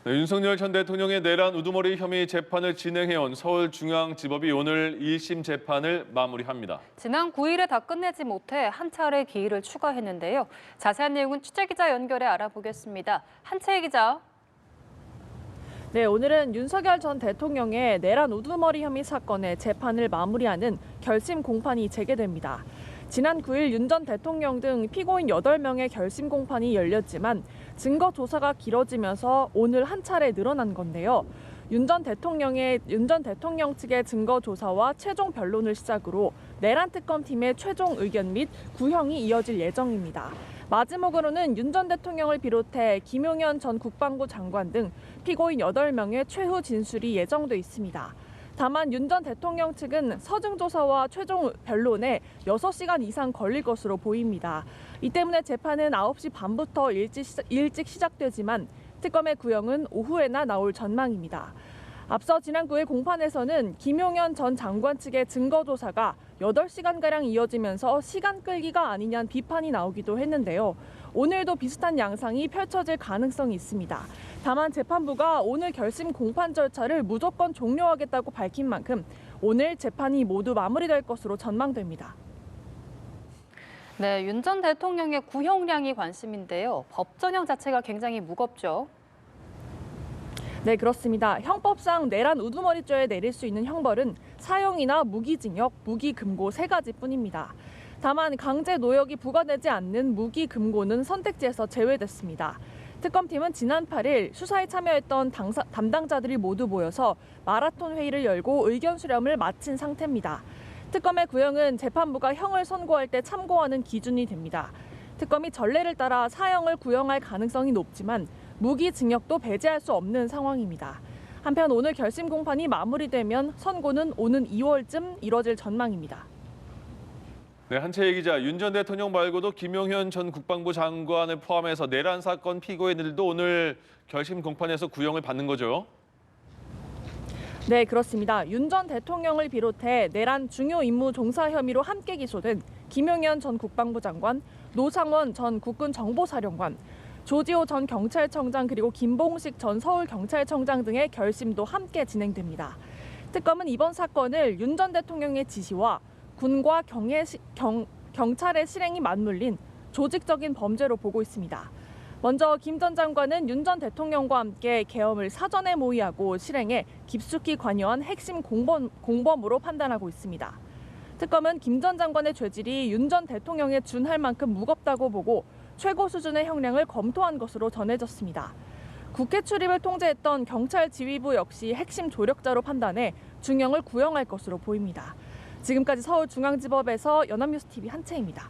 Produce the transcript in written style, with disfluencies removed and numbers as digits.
네, 윤석열 전 대통령의 내란 우두머리 혐의 재판을 진행해온 서울중앙지법이 오늘 1심 재판을 마무리합니다. 지난 9일에 다 끝내지 못해 한 차례 기일을 추가했는데요. 자세한 내용은 취재기자 연결해 알아보겠습니다. 한채희 기자. 네, 오늘은 윤석열 전 대통령의 내란 우두머리 혐의 사건의 재판을 마무리하는 결심 공판이 재개됩니다. 지난 9일 윤 전 대통령 등 피고인 8명의 결심 공판이 열렸지만 증거 조사가 길어지면서 오늘 한 차례 늘어난 건데요. 윤 전 대통령 측의 증거 조사와 최종 변론을 시작으로 내란 특검팀의 최종 의견 및 구형이 이어질 예정입니다. 마지막으로는 윤 전 대통령을 비롯해 김용현 전 국방부 장관 등 피고인 8명의 최후 진술이 예정돼 있습니다. 다만 윤 전 대통령 측은 서증 조사와 최종 변론에 6시간 이상 걸릴 것으로 보입니다. 이 때문에 재판은 9시 반부터 일찍 시작되지만 특검의 구형은 오후에나 나올 전망입니다. 앞서 지난 9일 공판에서는 김용현 전 장관 측의 증거 조사가 8시간가량 이어지면서 시간 끌기가 아니냐는 비판이 나오기도 했는데요. 오늘도 비슷한 양상이 펼쳐질 가능성이 있습니다. 다만 재판부가 오늘 결심 공판 절차를 무조건 종료하겠다고 밝힌 만큼 오늘 재판이 모두 마무리될 것으로 전망됩니다. 네, 윤 전 대통령의 구형량이 관심인데요. 법정형 자체가 굉장히 무겁죠. 네, 그렇습니다. 형법상 내란 우두머리죄에 내릴 수 있는 형벌은 사형이나 무기징역, 무기금고 3가지뿐입니다. 다만 강제 노역이 부과되지 않는 무기금고는 선택지에서 제외됐습니다. 특검팀은 지난 8일 수사에 참여했던 담당자들이 모두 모여서 마라톤 회의를 열고 의견 수렴을 마친 상태입니다. 특검의 구형은 재판부가 형을 선고할 때 참고하는 기준이 됩니다. 특검이 전례를 따라 사형을 구형할 가능성이 높지만 무기징역도 배제할 수 없는 상황입니다. 한편 오늘 결심 공판이 마무리되면 선고는 오는 2월쯤 이뤄질 전망입니다. 네, 한채희 기자, 윤 전 대통령 말고도 김용현 전 국방부 장관을 포함해서 내란 사건 피고인들도 오늘 결심 공판에서 구형을 받는 거죠? 네, 그렇습니다. 윤 전 대통령을 비롯해 내란 중요 임무 종사 혐의로 함께 기소된 김용현 전 국방부 장관, 노상원 전 국군정보사령관, 조지호 전 경찰청장 그리고 김봉식 전 서울경찰청장 등의 결심도 함께 진행됩니다. 특검은 이번 사건을 윤 전 대통령의 지시와 군과 경찰의 실행이 맞물린 조직적인 범죄로 보고 있습니다. 먼저 김 전 장관은 윤 전 대통령과 함께 계엄을 사전에 모의하고 실행에 깊숙이 관여한 핵심 공범으로 판단하고 있습니다. 특검은 김 전 장관의 죄질이 윤 전 대통령에 준할 만큼 무겁다고 보고 최고 수준의 형량을 검토한 것으로 전해졌습니다. 국회 출입을 통제했던 경찰 지휘부 역시 핵심 조력자로 판단해 중형을 구형할 것으로 보입니다. 지금까지 서울중앙지법에서 연합뉴스TV 한채입니다.